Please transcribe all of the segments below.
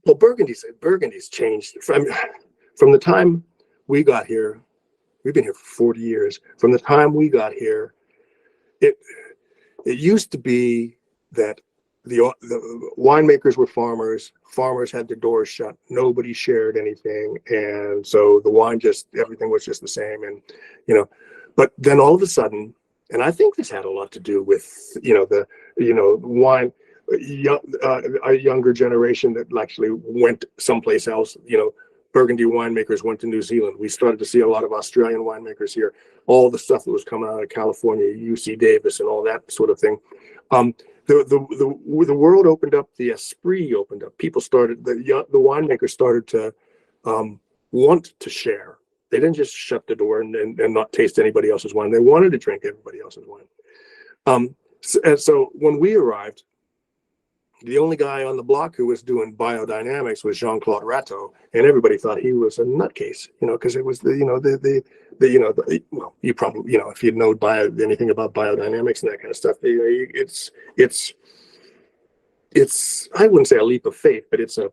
Well, Burgundy's changed from the time we got here. We've been here for 40 years. From the time we got here, it used to be that the winemakers were farmers. Farmers had their doors shut. Nobody shared anything, and so the wine everything was just the same. And but then all of a sudden, and I think this had a lot to do with wine. A younger generation that actually went someplace else. Burgundy winemakers went to New Zealand. We started to see a lot of Australian winemakers here. All the stuff that was coming out of California, UC Davis, and all that sort of thing. The world opened up. The esprit opened up. People started. The winemakers started to want to share. They didn't just shut the door and not taste anybody else's wine. They wanted to drink everybody else's wine. So when we arrived, the only guy on the block who was doing biodynamics was Jean-Claude Rateau, and everybody thought he was a nutcase, because it was well, you probably, if you know anything about biodynamics and that kind of stuff, it's I wouldn't say a leap of faith, but it's a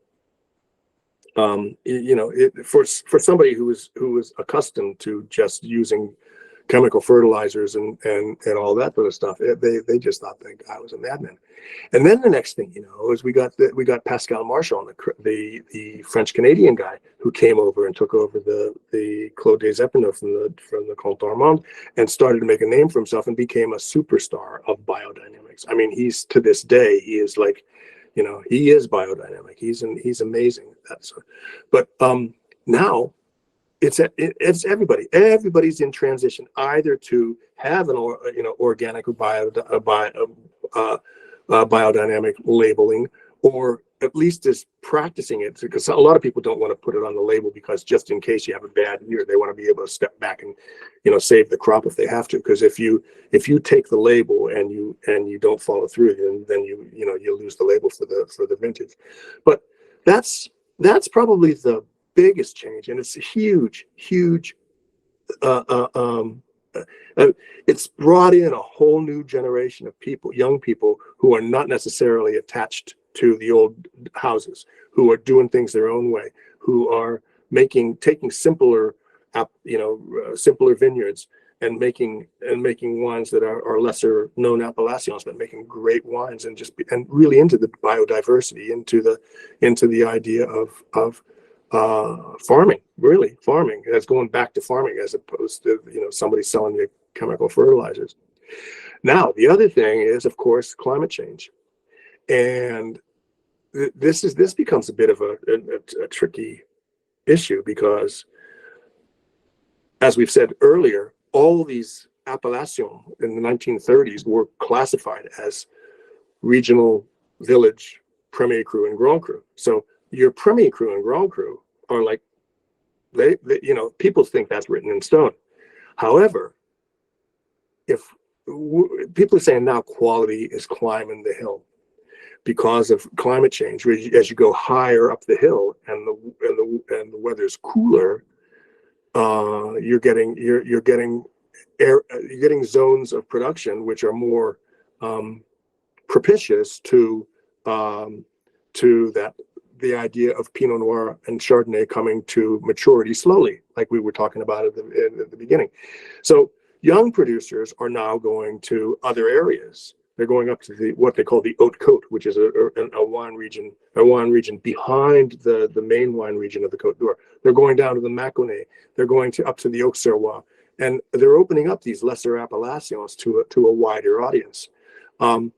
for somebody who was accustomed to just using chemical fertilizers and all that sort of stuff, they just thought the guy was a madman. And then the next thing is we got Pascal Marchand, the French Canadian guy who came over and took over the Clos des Epineux from the Comte d'Armand and started to make a name for himself and became a superstar of biodynamics. I mean, he's to this day he is like, he is biodynamic. He's amazing. But now. It's everybody. Everybody's in transition either to have an organic or biodynamic labeling, or at least is practicing it, because a lot of people don't want to put it on the label because just in case you have a bad year, they want to be able to step back and save the crop if they have to. Because if you take the label and you don't follow through, then you lose the label for the vintage. But that's probably the biggest change, and it's a huge it's brought in a whole new generation of people, young people who are not necessarily attached to the old houses, who are doing things their own way, who are taking simpler vineyards and making wines that are lesser known appellations, but making great wines, and really into the biodiversity, into the idea of farming that's going back to farming, as opposed to somebody selling you chemical fertilizers. Now the other thing is, of course, climate change, and this becomes a bit of a tricky issue, because as we've said earlier, all these appellations in the 1930s were classified as regional, village, Premier Cru, and Grand Cru. So your Premier Cru and Grand Cru are like, they people think that's written in stone. However, if people are saying now quality is climbing the hill because of climate change, as you go higher up the hill and the weather's cooler, you're getting zones of production which are more propitious to the idea of Pinot Noir and Chardonnay coming to maturity slowly, like we were talking about at the beginning. So young producers are now going to other areas. They're going up to what they call the Haute Côte, which is a wine region behind the main wine region of the Côte d'Or. They're going down to the Mâconnais. They're going up to the Auxerrois, and they're opening up these lesser appellations to a wider audience. And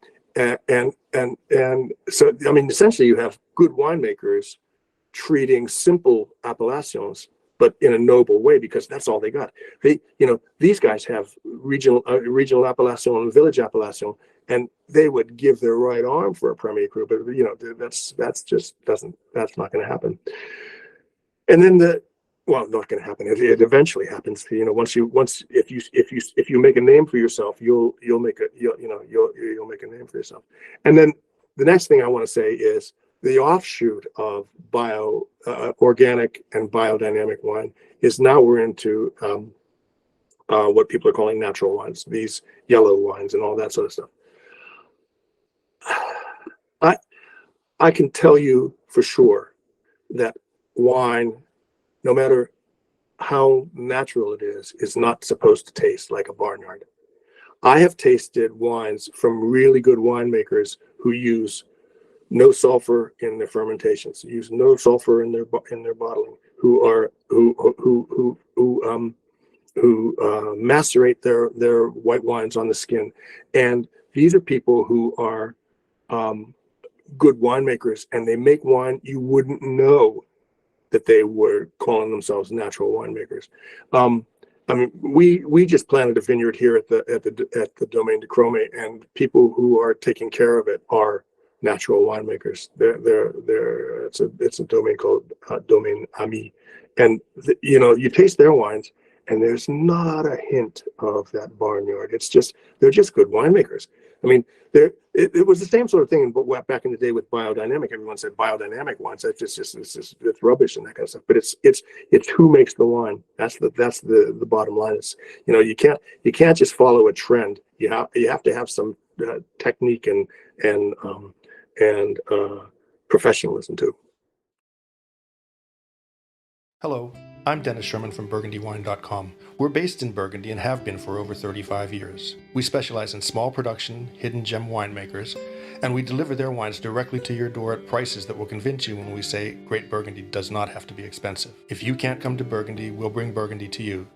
so, I mean, essentially you have good winemakers treating simple appellations, but in a noble way, because that's all they got. These guys have regional appellation and village appellation, and they would give their right arm for a Premier Cru, but that's not going to happen. And then not going to happen. It eventually happens. If you make a name for yourself, you'll make a name for yourself. And then the next thing I want to say is the offshoot of organic and biodynamic wine is now we're into what people are calling natural wines, these yellow wines and all that sort of stuff. I can tell you for sure that wine, no matter how natural it is not supposed to taste like a barnyard. I have tasted wines from really good winemakers who use no sulfur in their fermentations, use no sulfur in their bottling, who macerate their white wines on the skin, and these are people who are good winemakers, and they make wine you wouldn't know that they were calling themselves natural winemakers. I mean, we just planted a vineyard here at the Domaine de Crome, and people who are taking care of it are natural winemakers. It's a domain called Domaine Ami, and you taste their wines, and there's not a hint of that barnyard. They're just good winemakers. I mean, it was the same sort of thing, but back in the day with biodynamic, everyone said biodynamic wines. It's rubbish and that kind of stuff. But it's who makes the wine. That's the bottom line. Is you can't just follow a trend. You have to have some technique and professionalism too. Hello, I'm Dennis Sherman from BurgundyWine.com. We're based in Burgundy and have been for over 35 years. We specialize in small production, hidden gem winemakers, and we deliver their wines directly to your door at prices that will convince you when we say Great Burgundy does not have to be expensive. If you can't come to Burgundy, we'll bring Burgundy to you.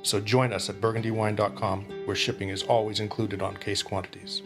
So join us at BurgundyWine.com, where shipping is always included on case quantities.